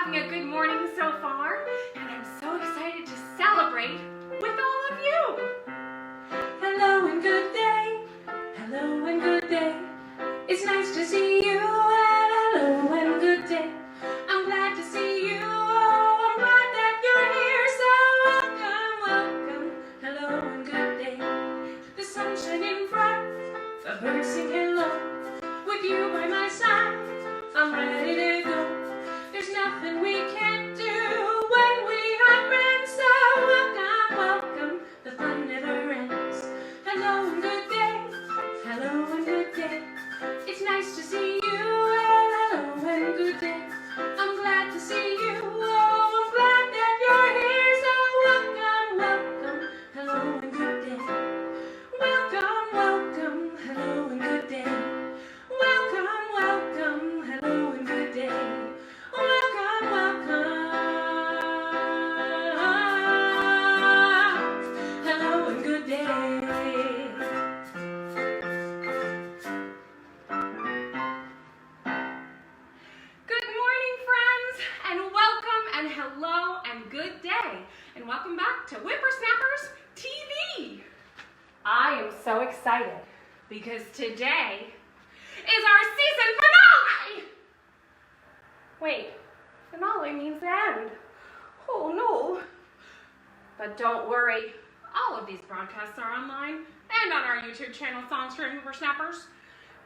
having a good morning so far, and I'm so excited to celebrate with all of you. Hello and good day. Hello and good day. It's nice to see you, and hello and good day. I'm glad to see you. Oh, I'm glad that you're here. So welcome, welcome. Hello and good day. The sun's shining bright, the birds singing low. With you by my side, I'm ready to go. There's nothing we can't do when we are friends. So welcome, welcome. The fun never ends. Hello and good day. Hello and good day. It's nice to see you. And hello and good day. I'm glad to see you. Oh, I'm glad that you're here. So welcome, welcome. Hello and good day. Welcome, welcome. Hello and good day. Welcome, welcome. Hello and good day. Welcome, welcome. Hello and good day. Good morning, friends, and welcome and hello and good day. And welcome back to Whippersnappers TV. I am so excited because today is our season finale. Wait, finale means the end. Oh no. But don't worry, all of these broadcasts are online and on our YouTube channel, SongsForYoungWhippersnappers.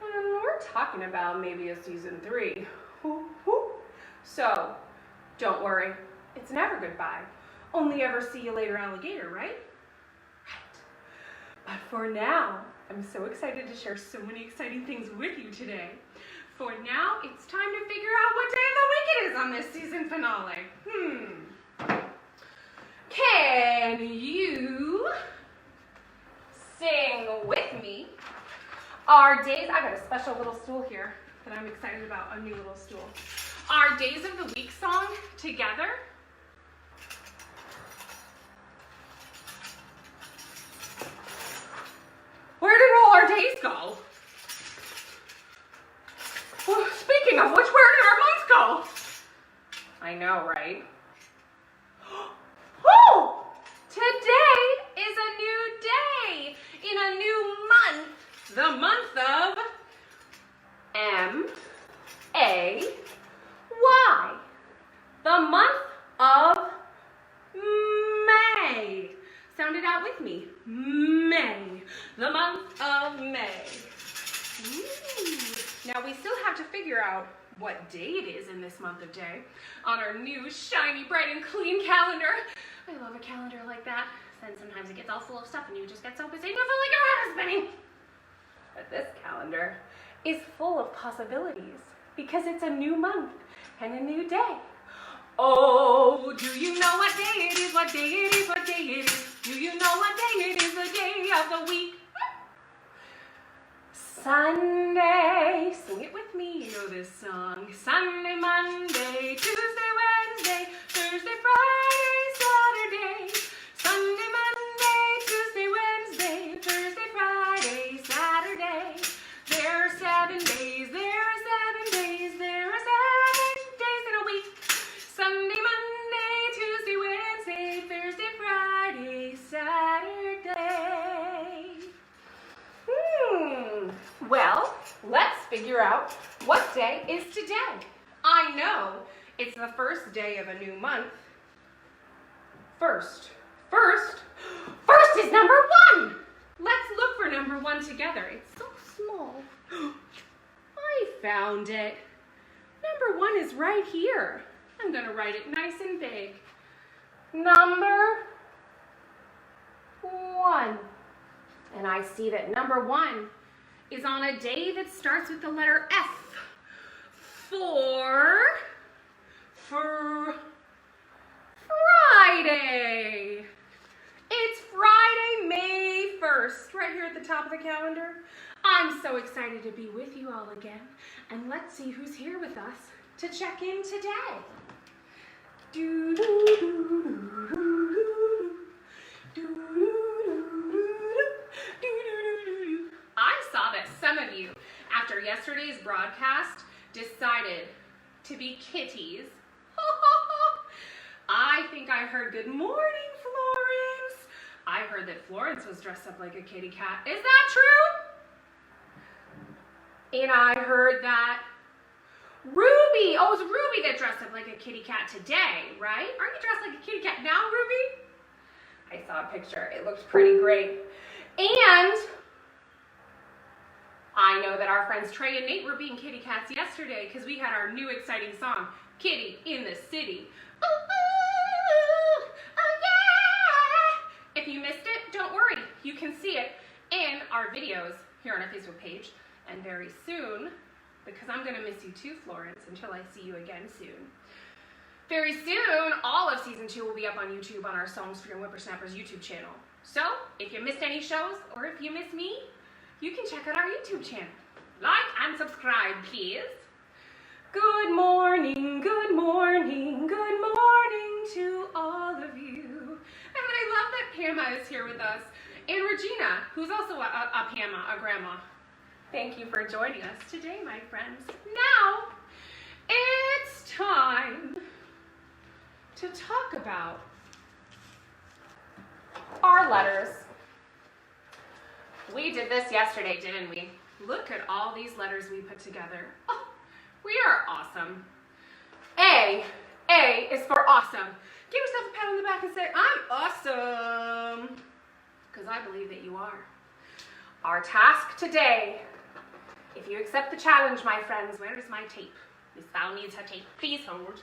And we're talking about maybe a season 3. So, don't worry, it's never goodbye. Only ever see you later, alligator, right? Right. But for now, I'm so excited to share so many exciting things with you today. For now, it's time to figure out what day of the week it is on this season finale. Can you sing with me? Our days, I got a special little stool here that I'm excited about, a new little stool. Our days of the week song together. Where did all our days go? Well, speaking of which, where did our months go? I know, right? Oh! Today is a new day in a new month. The month of M-A-Y. The month of May. Sound it out with me. May. The month of May. Ooh. Now we still have to figure out what day it is in this month of day on our new shiny, bright, and clean calendar. I love a calendar like that. Then sometimes it gets all full of stuff and you just get so busy you feel like your head is spinning. But this calendar is full of possibilities because it's a new month and a new day. Oh, do you know what day it is? What day it is? What day it is? Do you know what day it is? The day of the week. Sunday. Sing it with me. You know this song. Sunday, Monday, Tuesday, Wednesday, Thursday, Friday, Saturday. Sunday, Monday, Tuesday, Wednesday, Thursday, Friday, Saturday. There are 7 days. There are 7 days. There are 7 days in a week. Sunday, Monday, Tuesday, Wednesday, Thursday, Friday, Saturday. Well, let's figure out what day is today. I know it's the first day of a new month. First is number 1. Let's look for number 1 together. It's so small. I found it. Number 1 is right here. I'm going to write it nice and big. Number 1. And I see that number 1 is on a day that starts with the letter F. For Friday. It's Friday, May 1st, right here at the top of the calendar. I'm so excited to be with you all again. And let's see who's here with us to check in today. I saw that some of you, after yesterday's broadcast, decided to be kitties. I think I heard good morning, Florence. I heard that Florence was dressed up like a kitty cat. Is that true? And I heard that Ruby, oh, it was Ruby that dressed up like a kitty cat today, right? Aren't you dressed like a kitty cat now, Ruby? I saw a picture. It looked pretty great. And I know that our friends Trey and Nate were being kitty cats yesterday because we had our new exciting song, Kitty in the City. Ooh, ooh, oh yeah! If you missed it, don't worry. You can see it in our videos here on our Facebook page. And very soon, because I'm gonna miss you too, Florence, until I see you again soon. Very soon, all of season 2 will be up on YouTube on our Songs for Young Whippersnappers YouTube channel. So, if you missed any shows, or if you miss me, you can check out our YouTube channel. Like and subscribe, please. Good morning, good morning, good morning to all of you. And I love that Pamma is here with us. And Regina, who's also a Pamma, a grandma. Thank you for joining us today, my friends. Now, it's time to talk about our letters. We did this yesterday, didn't we? Look at all these letters we put together. Oh, we are awesome. A is for awesome. Give yourself a pat on the back and say, I'm awesome. Because I believe that you are. Our task today, if you accept the challenge, my friends, where is my tape? Miss Val needs her tape. Please hold.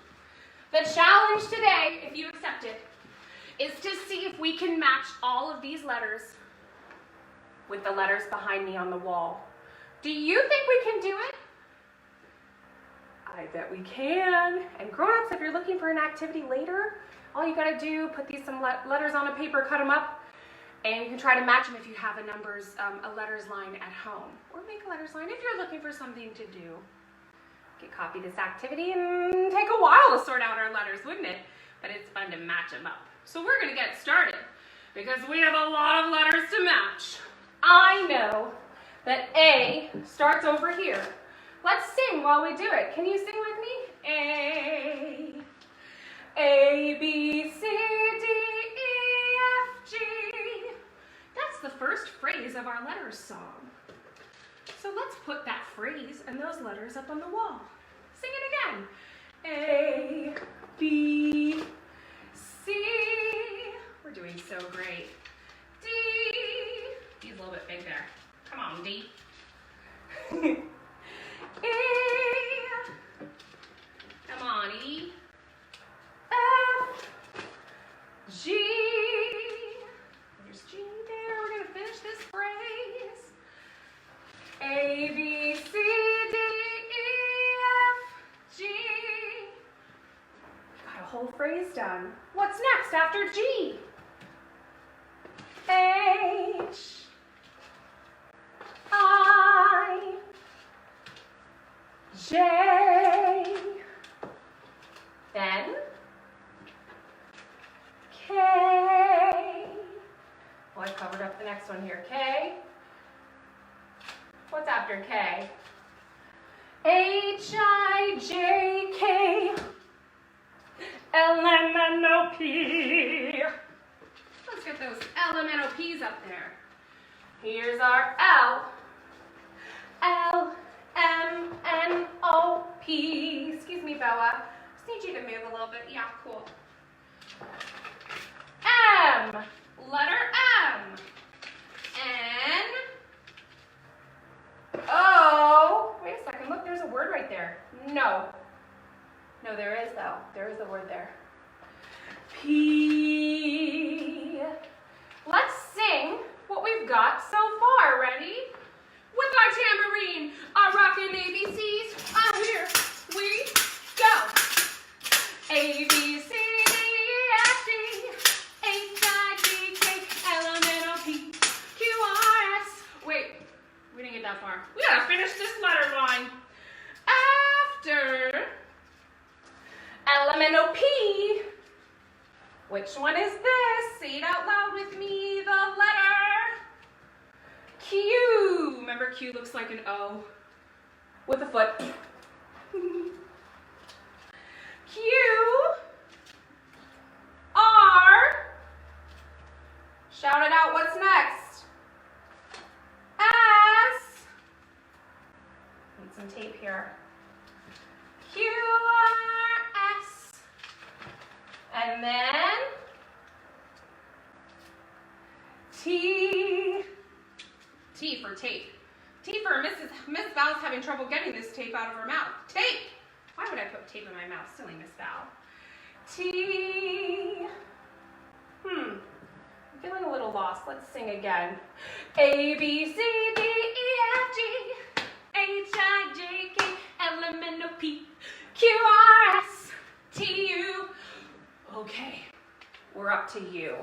The challenge today, if you accept it, is to see if we can match all of these letters with the letters behind me on the wall. Do you think we can do it? I bet we can. And grown-ups, if you're looking for an activity later, all you gotta do, put these some letters on a paper, cut them up, and you can try to match them if you have a letters line at home. Or make a letters line if you're looking for something to do. You could copy this activity and take a while to sort out our letters, wouldn't it? But it's fun to match them up. So we're gonna get started because we have a lot of letters to match. I know that A starts over here. Let's sing while we do it. Can you sing with me? A, B, C, D, E, F, G. That's the first phrase of our letters song. So let's put that phrase and those letters up on the wall. Sing it again. A, B, C. We're doing so great. D. D's a little bit big there. Come on, D. E. Come on, E. F. G. There's G there. We're going to finish this phrase. A, B, C, D, E, F, G. Got a whole phrase done. What's next after G? H, I, J, then K. Oh, I covered up the next one here. K. What's after K? H, I, J, K, L, M, N, O, P. Let's get those L, M, N, O, P's up there. Here's our L. L, M, N, O, P. Excuse me, Bella. Just need you to move a little bit. Yeah, cool. M. Letter M. N. O. Wait a second. Look, there's a word right there. No. No, there is, though. There is a word there. P. Let's sing what we've got so far. Ready? With our tambourine, our rockin' ABCs. Here we go. A, B, C, D, E, F, G, H, I, J, K, L, M, N, O, P, Q, R, S. Wait, we didn't get that far. We gotta finish this letter line. After L, M, N, O, P, which one is this? Say it out loud with me. The letter Q. Remember, Q looks like an O with a foot. Q. what's next? S. Need some tape here. Q, R, S. And then T. T for tape. T for Miss Val's having trouble getting this tape out of her mouth. Tape! Why would I put tape in my mouth? Silly Miss Val. T. I'm feeling a little lost. Let's sing again. A, B, C, D, E, F, G, H, I, J, K, L, M, N, O, P, Q, R, S, T, U. Okay, we're up to U.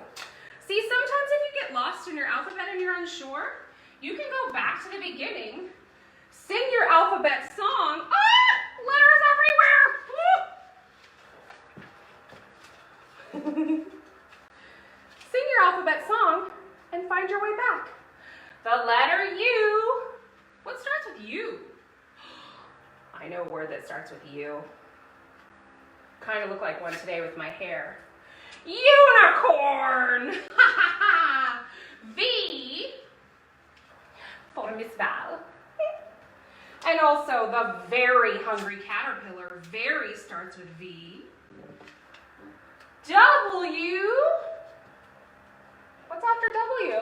See, sometimes if you get lost in your alphabet and you're unsure, you can go back to the beginning, sing your alphabet song. Ah! Letters everywhere! Sing your alphabet song and find your way back. The letter U. What starts with U? I know a word that starts with U. Kind of look like one today with my hair. Unicorn! V for Miss Val. And also the very hungry caterpillar. Very starts with V. W. What's after W?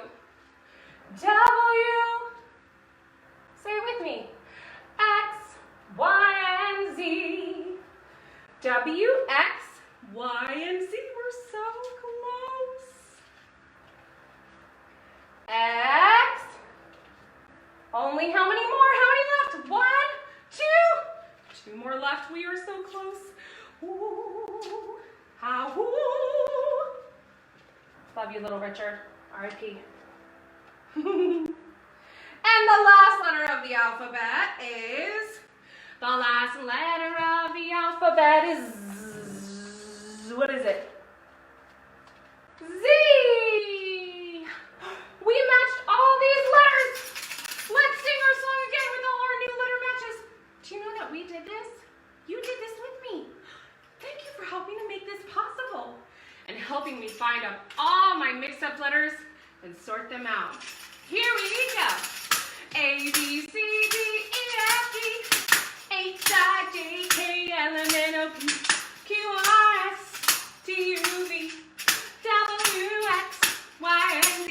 W. Say it with me. X, Y, and Z. W, X, Y, and Z. We're so close. X. Only how many more? How many left? 1, 2. 2 more left. We are so close. Ooh. How ooh. Love you, little Richard. R.I.P. And the last letter of the alphabet is, the last letter of the alphabet is, what is it? Z. We matched all these letters. Let's sing our song again with all our new letter matches. Do you know that we did this? You did this with me. Thank you for helping to make this possible and helping me find out all my mixed up letters and sort them out. Here we go. A, B, C, D, E, F, G, H, I, J, K, L, M, N, O, P, Q, R, S, T, U, V, W, X, Y, and Z.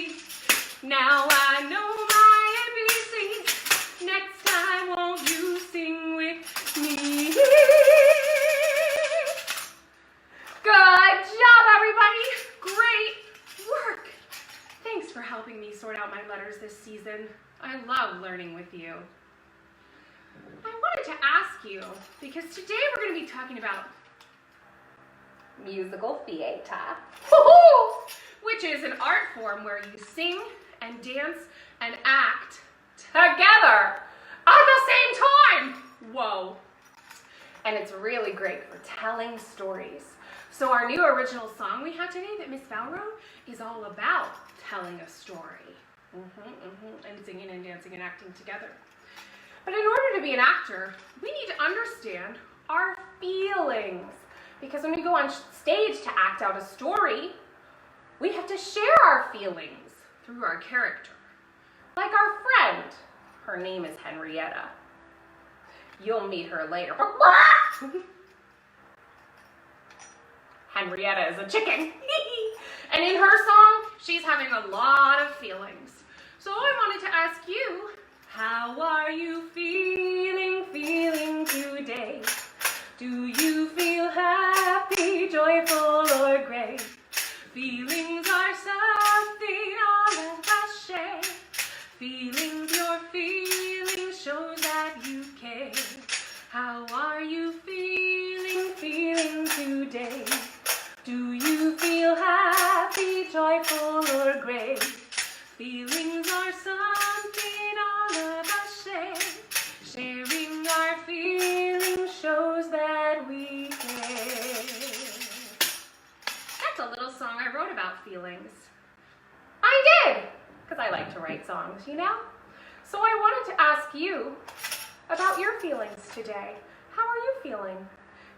Now I know my ABCs. Next time, won't you sing with me? Good job, everybody. Great work. Thanks for helping me sort out my letters this season. I love learning with you. I wanted to ask you, because today we're going to be talking about musical theater, which is an art form where you sing and dance and act together at the same time. Whoa. And it's really great for telling stories. So our new original song we had today that Miss Val wrote is all about telling a story. And singing and dancing and acting together. But in order to be an actor, we need to understand our feelings. Because when we go on stage to act out a story, we have to share our feelings through our character. Like our friend. Her name is Henrietta. You'll meet her later. Henrietta is a chicken. And in her song, she's having a lot of feelings. So I wanted to ask you, how are you feeling today? Do you feel happy, joyful, or gray? Feelings are something all of us share. Feelings you're feeling shows that you care. How are you feeling today? Do you feel happy, joyful, or gray? Feelings are something all of us share. Sharing our feelings shows that we care. That's a little song I wrote about feelings. I did, because I like to write songs, you know? So I wanted to ask you about your feelings today. How are you feeling?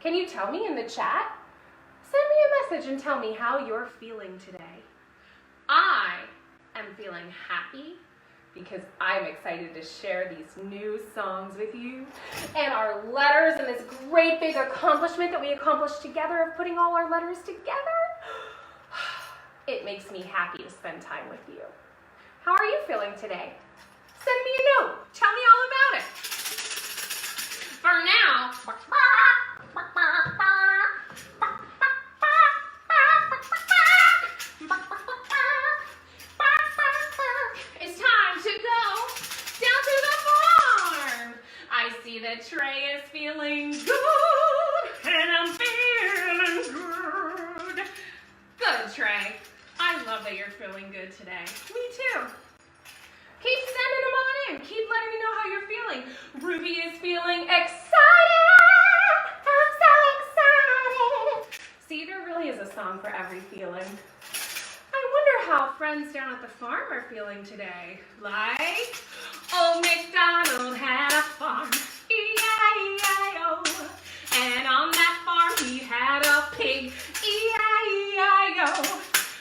Can you tell me in the chat? Send me a message and tell me how you're feeling today. I am I'm feeling happy because I'm excited to share these new songs with you and our letters and this great big accomplishment that we accomplished together of putting all our letters together. It makes me happy to spend time with you. How are you feeling today? Send me a note. Tell me all about it. For now, it's time to go down to the farm. I see that Trey is feeling good, and I'm feeling good. Good, Trey. I love that you're feeling good today. Me too. Keep sending them on in. Keep letting me know how you're feeling. Ruby is feeling excited. I'm so excited. See, there really is a song for every feeling. I wonder how friends down at the farm are feeling today. Like, old MacDonald had a farm, E-I-E-I-O. And on that farm he had a pig, E-I-E-I-O.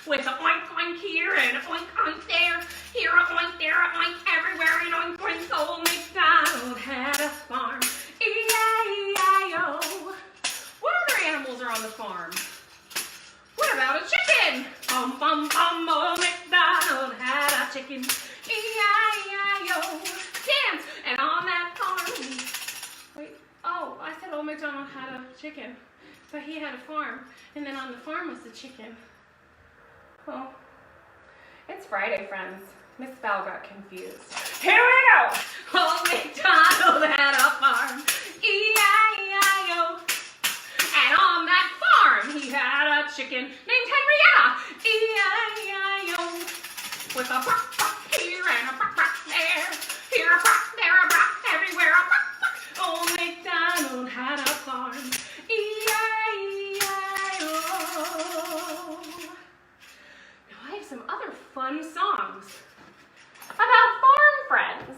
With a oink oink here and a oink oink there. Here a oink, there a oink, everywhere an oink oink. Old MacDonald had a farm, E-I-E-I-O. What other animals are on the farm? What about a chicken? Bum bum bum, old MacDonald had a chicken, E-I-E-I-O. Dance! And on that farm, wait, oh, I said old MacDonald had a chicken, but he had a farm, and then on the farm was the chicken. Oh, it's Friday, friends. Miss Val got confused. Here we go! Old MacDonald had a farm, E-I-E-I-O. And on that farm, he had a chicken named Henrietta, E-I-E-I-O. With a buck, buck here and a buck, buck there. Here a buck, there a buck, everywhere a buck, buck. Old MacDonald had a farm, E-I-E-I-O. Now I have some other fun songs about farm friends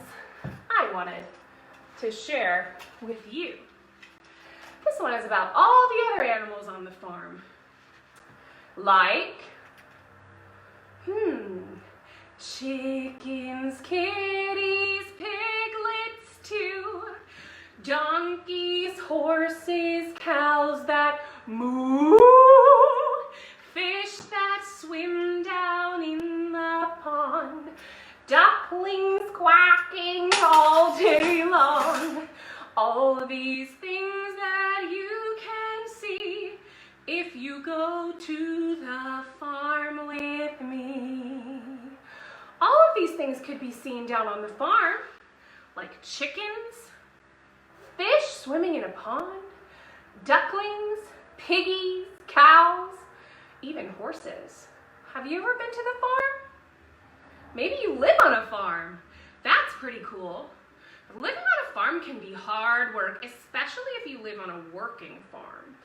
I wanted to share with you. This one is about all the other animals on the farm. Like, chickens, kitties, piglets too, donkeys, horses, cows that moo, fish that swim down in the pond, ducklings quacking all day long. All these things that you can see if you go to the farm with me. All of these things could be seen down on the farm, like chickens, fish swimming in a pond, ducklings, piggies, cows, even horses. Have you ever been to the farm? Maybe you live on a farm. That's pretty cool. Living on a farm can be hard work, especially if you live on a working farm.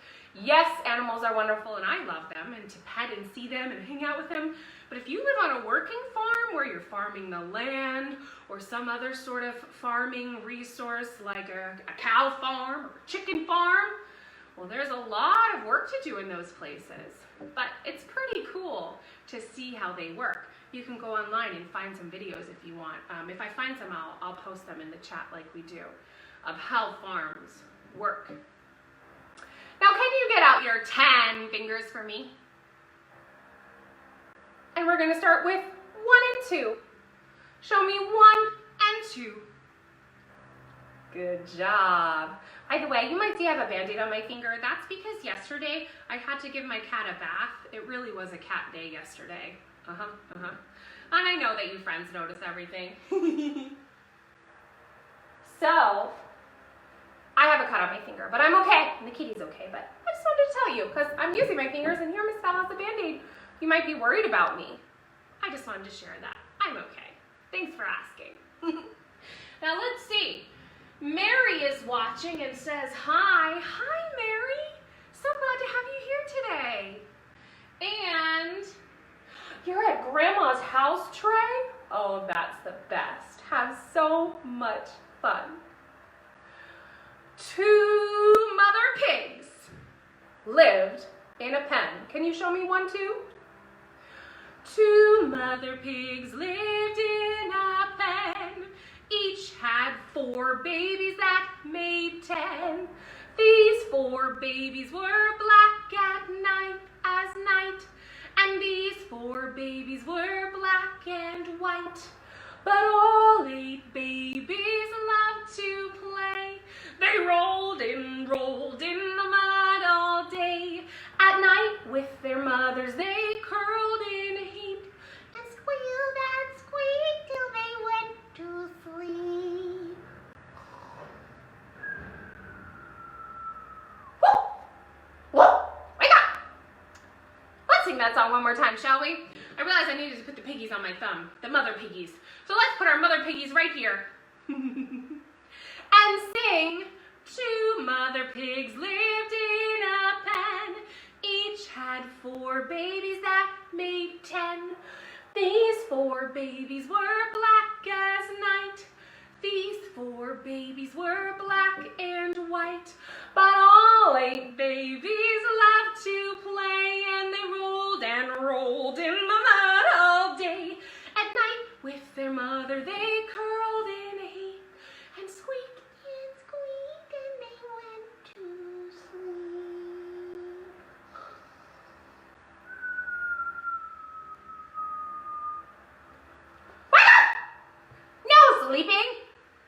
Yes, animals are wonderful and I love them, and to pet and see them and hang out with them. But if you live on a working farm where you're farming the land or some other sort of farming resource like a cow farm or a chicken farm, well, there's a lot of work to do in those places. But it's pretty cool to see how they work. You can go online and find some videos if you want. If I find some, I'll post them in the chat like we do, of how farms work. Now, can you get out your 10 fingers for me? And we're going to start with 1 and 2. Show me 1 and 2. Good job. By the way, you might see I have a Band-Aid on my finger. That's because yesterday I had to give my cat a bath. It really was a cat day yesterday. And I know that you friends notice everything. So, I have a cut on my finger, but I'm okay. And the kitty's okay, but I just wanted to tell you, because I'm using my fingers, and here Miss Val has a Band-Aid. You might be worried about me. I just wanted to share that. I'm okay. Thanks for asking. Now, let's see. Mary is watching and says, hi. Hi, Mary. So glad to have you here today. And you're at Grandma's house, Trey? Oh, that's the best. Have so much fun. 2 mother pigs lived in a pen. Can you show me 1, 2? Two mother pigs lived in a pen. Each had 4 babies that made 10. These 4 babies were black at night as night, and these 4 babies were black and white. But all 8 babies loved to play. They rolled in the mud all day. At night with their mothers they curled in a heap and squealed and squeaked till they went to sleep. Whoa! Whoa! Wake up! Let's sing that song one more time, shall we? I realized I needed to put the piggies on my thumb, the mother piggies. So let's put our mother piggies right here. And sing, 2 mother pigs lived in a pen. Each had 4 babies that made 10. These 4 babies were black as night. These 4 babies were black and white. But all 8 babies loved to play, and they rolled in the mud all day. At night with their mother they curled in a heap and squeaked and they went to sleep. Wake up! No sleeping!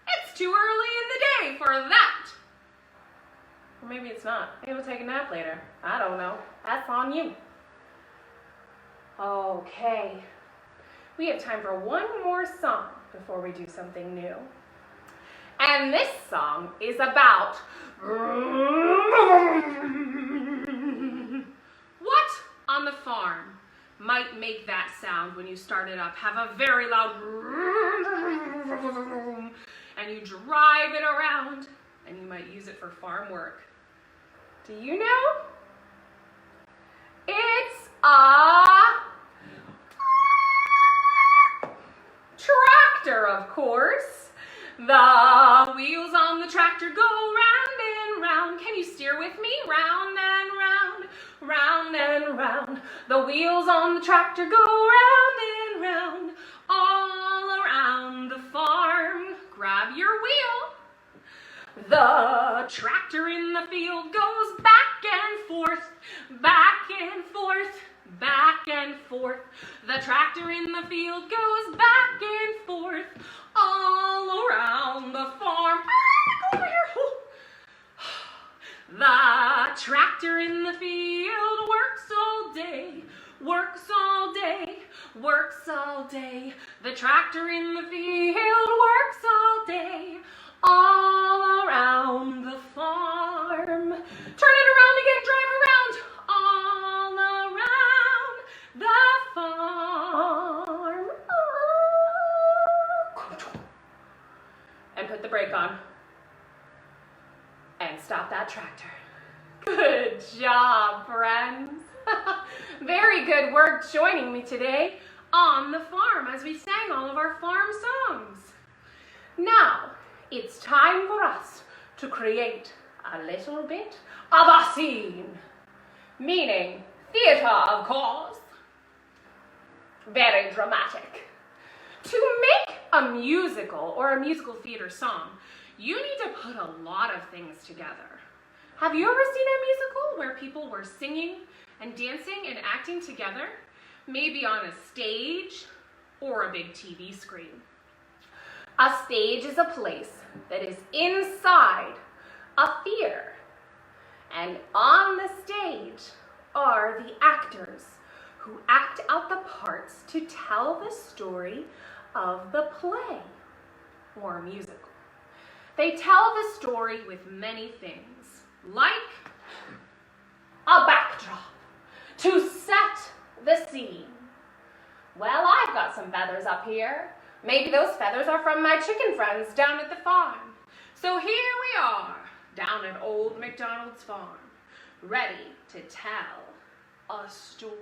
It's too early in the day for that. Or maybe it's not. Maybe we'll take a nap later. I don't know. That's on you. Okay. We have time for one more song before we do something new. And this song is about what on the farm might make that sound when you start it up. Have a very loud and you drive it around and you might use it for farm work. Do you know? It's a tractor, of course. The wheels on the tractor go round and round. Can you steer with me? Round and round, round and round. The wheels on the tractor go round and round, all around the farm. Grab your wheel. The tractor in the field goes back and forth, back and forth, back and forth. The tractor in the field goes back and forth, all around the farm. Over here. The tractor in the field works all day, works all day, works all day. The tractor in the field works all day, all around the farm. Turn it around again, drive around, all around the farm. And put the brake on. And stop that tractor. Good job, friends. Very good work joining me today on the farm as we sang all of our farm songs. Now, it's time for us to create a little bit of a scene, meaning theater, of course. Very dramatic. To make a musical or a musical theater song, you need to put a lot of things together. Have you ever seen a musical where people were singing and dancing and acting together? Maybe on a stage or a big TV screen. A stage is a place that is inside a theater. And on the stage are the actors who act out the parts to tell the story of the play or musical. They tell the story with many things, like a backdrop to set the scene. Well, I've got some feathers up here. Maybe those feathers are from my chicken friends down at the farm. So here we are, down at Old MacDonald's farm, ready to tell a story.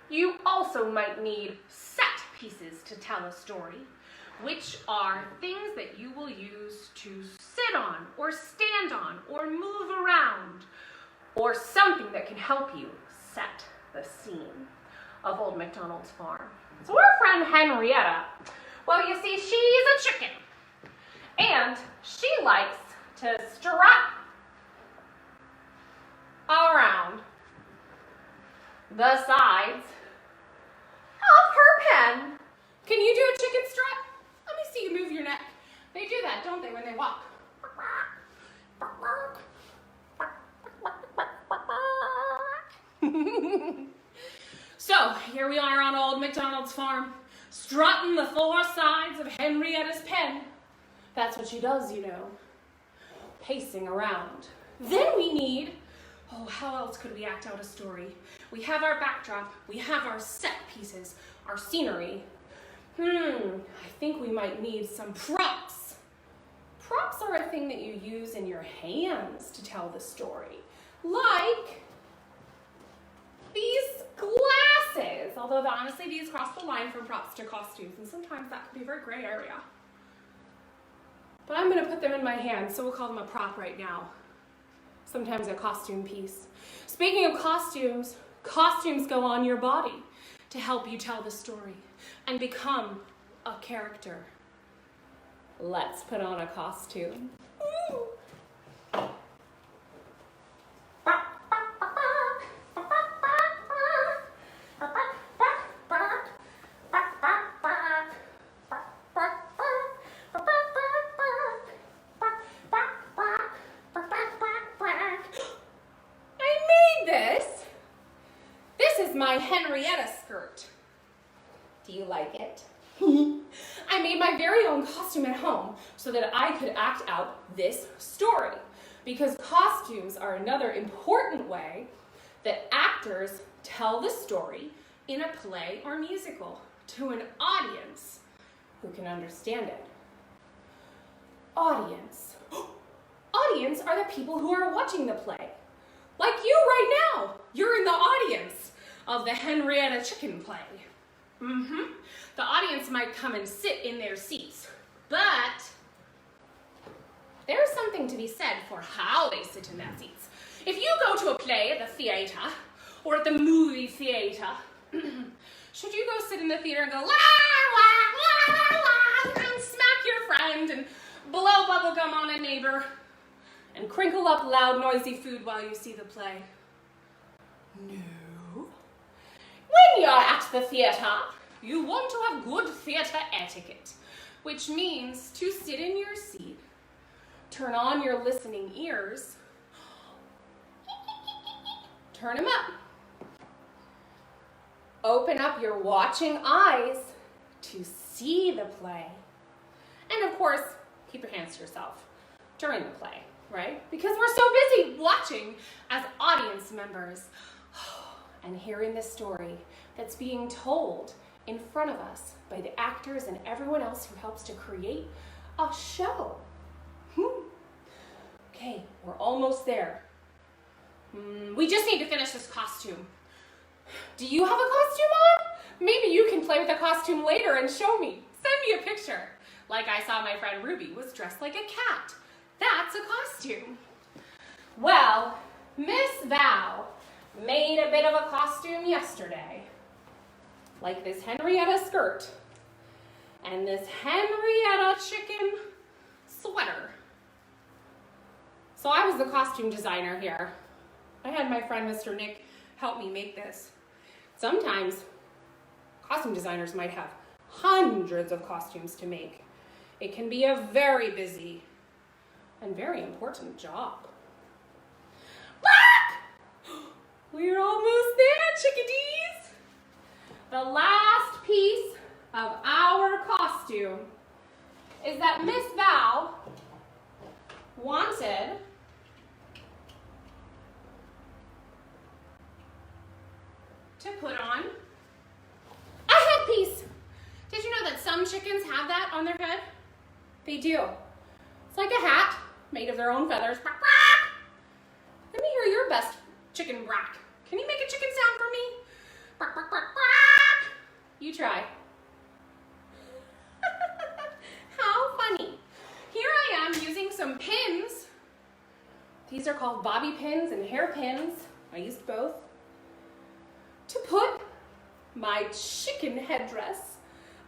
You also might need set pieces to tell a story, which are things that you will use to sit on or stand on or move around, or something that can help you set the scene. of Old MacDonald's farm. So our friend Henrietta, well, you see, she's a chicken. And she likes to strut around the sides of her pen. Can you do a chicken strut? Let me see you move your neck. They do that, don't they, when they walk? So here we are on Old MacDonald's farm, strutting the four sides of Henrietta's pen. That's what she does, you know, pacing around. Then we need, oh, how else could we act out a story? We have our backdrop, we have our set pieces, our scenery. I think we might need some props. Props are a thing that you use in your hands to tell the story, like these glasses. Although honestly, these cross the line from props to costumes, and sometimes that can be a very gray area. But I'm gonna put them in my hand, so we'll call them a prop right now. Sometimes a costume piece. Speaking of costumes, costumes go on your body to help you tell the story and become a character. Let's put on a costume. My Henrietta skirt. Do you like it? I made my very own costume at home so that I could act out this story, because costumes are another important way that actors tell the story in a play or musical to an audience who can understand it. Audience. Audience are the people who are watching the play. Like you right now. You're in the audience of the Henrietta chicken play. The audience might come and sit in their seats, but there's something to be said for how they sit in their seats. If you go to a play at the theater or at the movie theater, should you go sit in the theater and go la la la la and smack your friend and blow bubblegum on a neighbor and crinkle up loud noisy food while you see the play? No. When you're at the theater, you want to have good theater etiquette, which means to sit in your seat, turn on your listening ears, turn them up, open up your watching eyes to see the play, and of course, keep your hands to yourself during the play, right? Because we're so busy watching as audience members and hearing the story that's being told in front of us by the actors and everyone else who helps to create a show. Okay, we're almost there. We just need to finish this costume. Do you have a costume on? Maybe you can play with the costume later and show me. Send me a picture. Like I saw my friend Ruby was dressed like a cat. That's a costume. Well, Miss Val made a bit of a costume yesterday, like this Henrietta skirt and this Henrietta chicken sweater. So I was the costume designer here. I had my friend Mr. Nick help me make this. Sometimes costume designers might have hundreds of costumes to make. It can be a very busy and very important job. We're almost there, chickadees. The last piece of our costume is that Miss Val wanted to put on a headpiece. Did you know that some chickens have that on their head? They do. It's like a hat made of their own feathers. Let me hear your best chicken brack. Can you make a chicken sound for me? Brack, brack, brack, brack. You try. How funny. Here I am using some pins. These are called bobby pins and hair pins. I used both to put my chicken headdress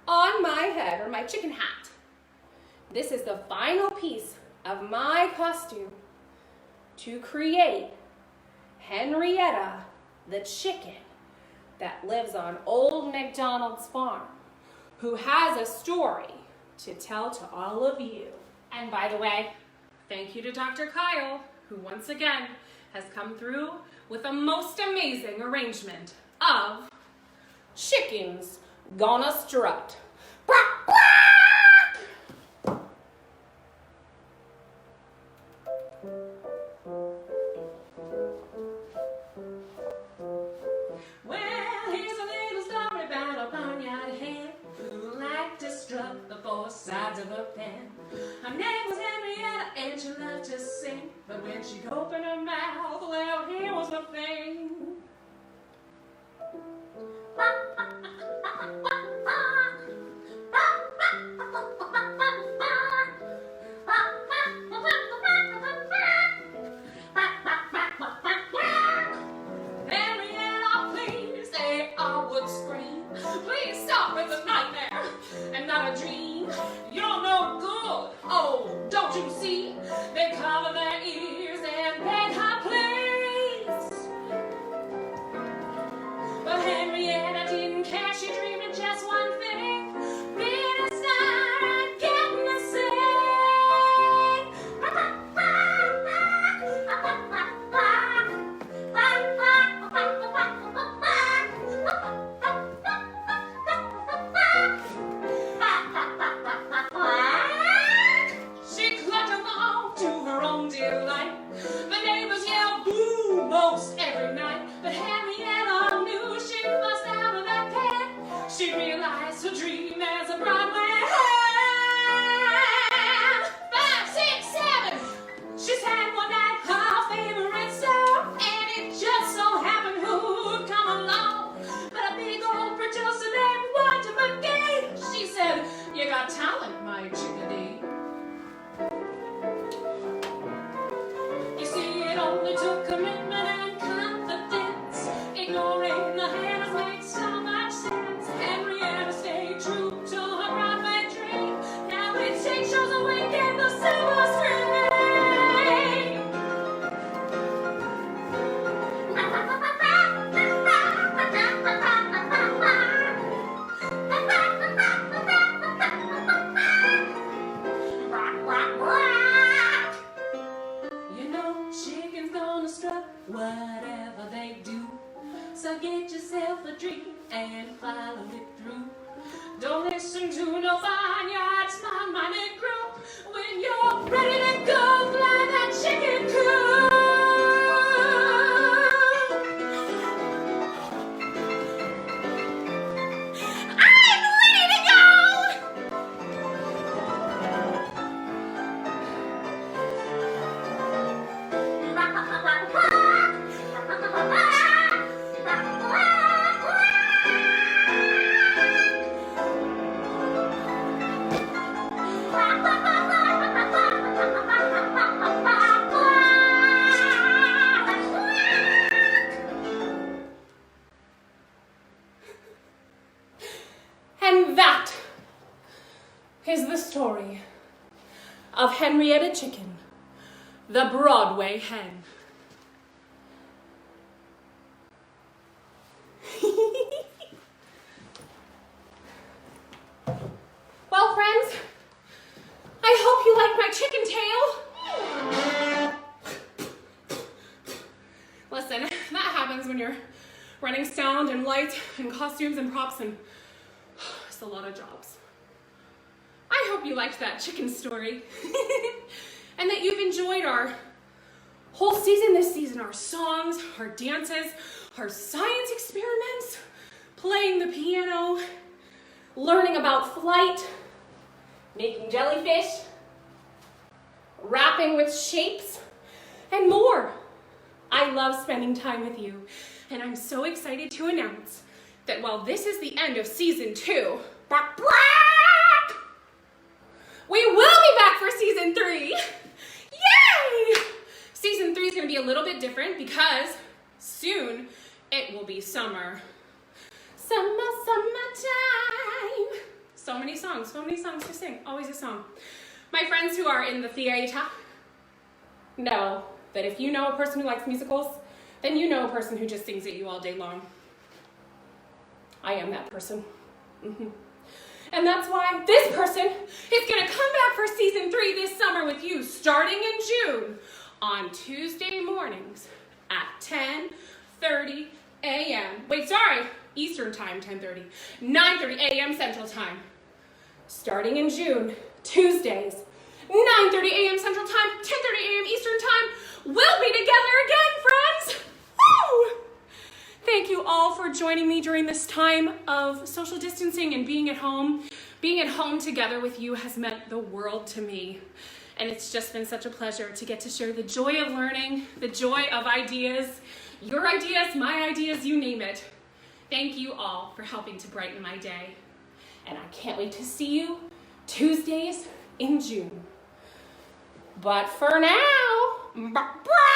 on my head, or my chicken hat. This is the final piece of my costume to create Henrietta the chicken that lives on Old MacDonald's farm, who has a story to tell to all of you. And by the way, thank you to Dr. Kyle, who once again has come through with a most amazing arrangement of Chicken's Gona Strut. Well, here's a little story about a barnyard hen who liked to strut the four sides of a pen. Her name was Henrietta and she loved to sing, but when she'd open her mouth, well, here was the thing. Henrietta, please, they all would scream. Please stop, it's a nightmare and not a dream. You're no good, oh, don't you see? They cover their ears and beg her please. But Henrietta didn't care, she dreamed of just one thing, being a star and getting to sing. She clucked along to her own delight. The neighbors yelled boo most every night, but Henrietta knew she'd bust out of that pen. She realized her dream as a Broadway hand. 5, 6, 7. She sang one night her favorite song, and it just so happened who'd come along but a big old producer named Walter McGee. She said, "You got talent, my chickadee." You see, it only took commitment and confidence. Ignoring the hands makes so much sense. Henrietta stayed true to her Broadway dream. Now it takes shows a week in the silver screen. You know, chicken's gonna strut whatever they do. So get yourself a dream and follow it through. Don't listen to no barnyard smart-minded group. When you're ready to go, fly that chicken coop. I'm ready to go! And that is the story of Henrietta Chicken, the Broadway hen. Well, friends, I hope you like my chicken tail. Listen, that happens when you're running sound and lights and costumes and props, and it's a lot of jobs. I hope you liked that chicken story and that you've enjoyed our whole season this season, our songs, our dances, our science experiments, playing the piano, learning about flight, making jellyfish, rapping with shapes, and more. I love spending time with you, and I'm so excited to announce that while this is the end of season 2, we will be back for season 3. Yay! Season 3 is going to be a little bit different because soon it will be summer. Summer, songs. So many songs to sing. Always a song. My friends who are in the theater know that if you know a person who likes musicals, then you know a person who just sings at you all day long. I am that person. And that's why this person is going to come back for season 3 this summer with you, starting in June, on Tuesday mornings at 10:30 a.m. Wait, sorry, Eastern time, 10:30. 9:30 a.m. Central time. Starting in June, Tuesdays, 9:30 a.m. Central time, 10:30 a.m. Eastern time. We'll be together again, friends. Woo! Thank you all for joining me during this time of social distancing and being at home. Being at home together with you has meant the world to me. And it's just been such a pleasure to get to share the joy of learning, the joy of ideas, your ideas, my ideas, you name it. Thank you all for helping to brighten my day. And I can't wait to see you Tuesdays in June. But for now, bye.